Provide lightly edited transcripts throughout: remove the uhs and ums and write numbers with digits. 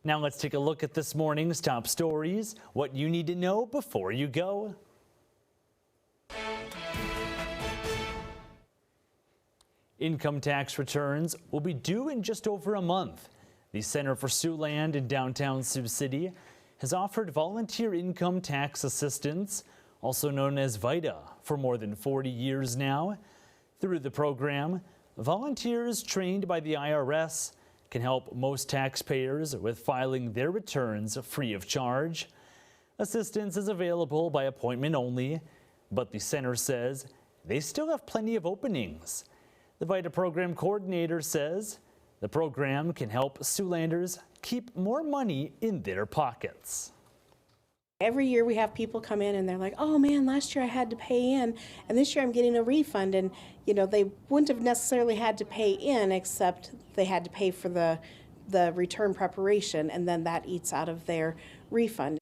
Now let's take a look at this morning's top stories, what you need to know before you go. Income tax returns will be due in just over a month. The Center for Siouxland in downtown Sioux City has offered volunteer income tax assistance, also known as VITA, for more than 40 years now. Through the program, volunteers trained by the IRS can help most taxpayers with filing their returns free of charge. Assistance is available by appointment only, but the center says they still have plenty of openings. The VITA program coordinator says the program can help Siouxlanders keep more money in their pockets. Every year we have people come in and they're like, oh man, last year I had to pay in and this year I'm getting a refund. And you know, they wouldn't have necessarily had to pay in, except they had to pay for the return preparation, and then that eats out of their refund.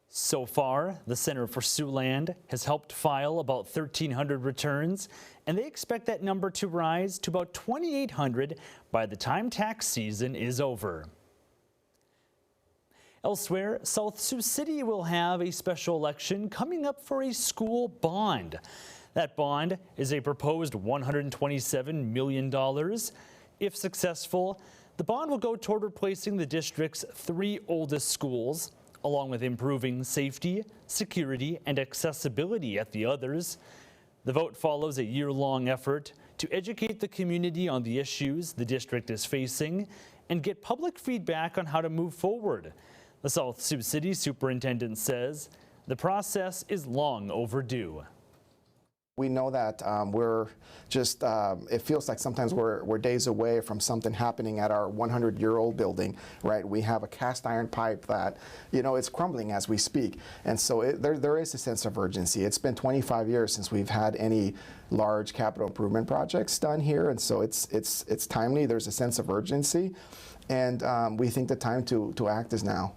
So far, the Center for Siouxland has helped file about 1,300 returns, and they expect that number to rise to about 2,800 by the time tax season is over. Elsewhere, South Sioux City will have a special election coming up for a school bond. That bond is a proposed $127 million. If successful, the bond will go toward replacing the district's 3 oldest schools, along with improving safety, security, and accessibility at the others. The vote follows a year-long effort to educate the community on the issues the district is facing and get public feedback on how to move forward. The South Sioux City superintendent says the process is long overdue. We know that we're just, it feels like sometimes we're days away from something happening at our 100-year-old building, right? We have a cast iron pipe that, you know, it's crumbling as we speak. And so there is a sense of urgency. It's been 25 years since we've had any large capital improvement projects done here. And so it's timely. There's a sense of urgency. And we think the time to act is now.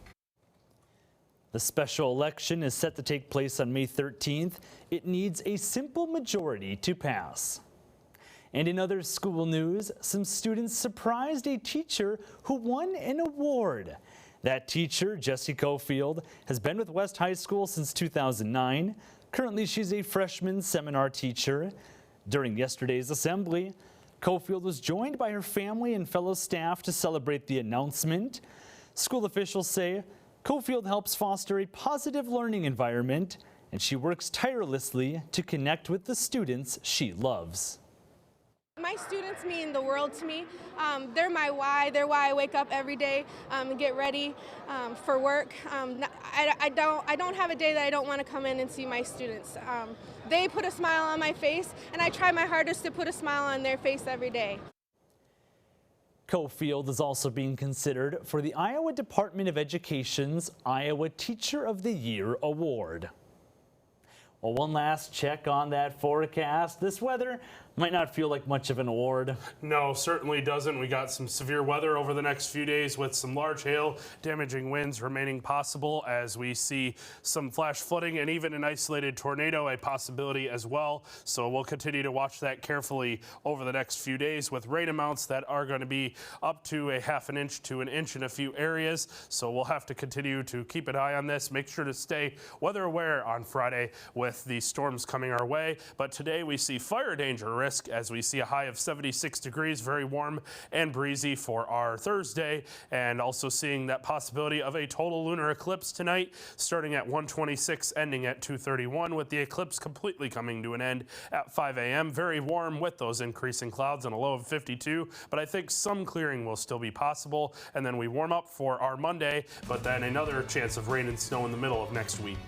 The special election is set to take place on May 13th. It needs a simple majority to pass. And in other school news, some students surprised a teacher who won an award. That teacher, Jessie Cofield, has been with West High School since 2009. Currently, she's a freshman seminar teacher. During yesterday's assembly, Cofield was joined by her family and fellow staff to celebrate the announcement. School officials say Cofield helps foster a positive learning environment, and she works tirelessly to connect with the students she loves. My students mean the world to me. They're my why. They're why I wake up every day and get ready for work. I don't have a day that I don't want to come in and see my students. They put a smile on my face, and I try my hardest to put a smile on their face every day. Cofield is also being considered for the Iowa Department of Education's Iowa Teacher of the Year Award. Well, one last check on that forecast. This weather might not feel like much of an award. No, certainly doesn't. We got some severe weather over the next few days with some large hail, damaging winds remaining possible as we see some flash flooding and even an isolated tornado a possibility as well. So we'll continue to watch that carefully over the next few days with rain amounts that are going to be up to a ½ inch to an inch in a few areas. So we'll have to continue to keep an eye on this. Make sure to stay weather aware on Friday with the storms coming our way. But today we see fire danger risk as we see a high of 76 degrees, very warm and breezy for our Thursday, and also seeing that possibility of a total lunar eclipse tonight starting at 1:26 ending at 2:31, with the eclipse completely coming to an end at 5 a.m. Very warm with those increasing clouds and a low of 52, but I think some clearing will still be possible, and then we warm up for our Monday, but then another chance of rain and snow in the middle of next week.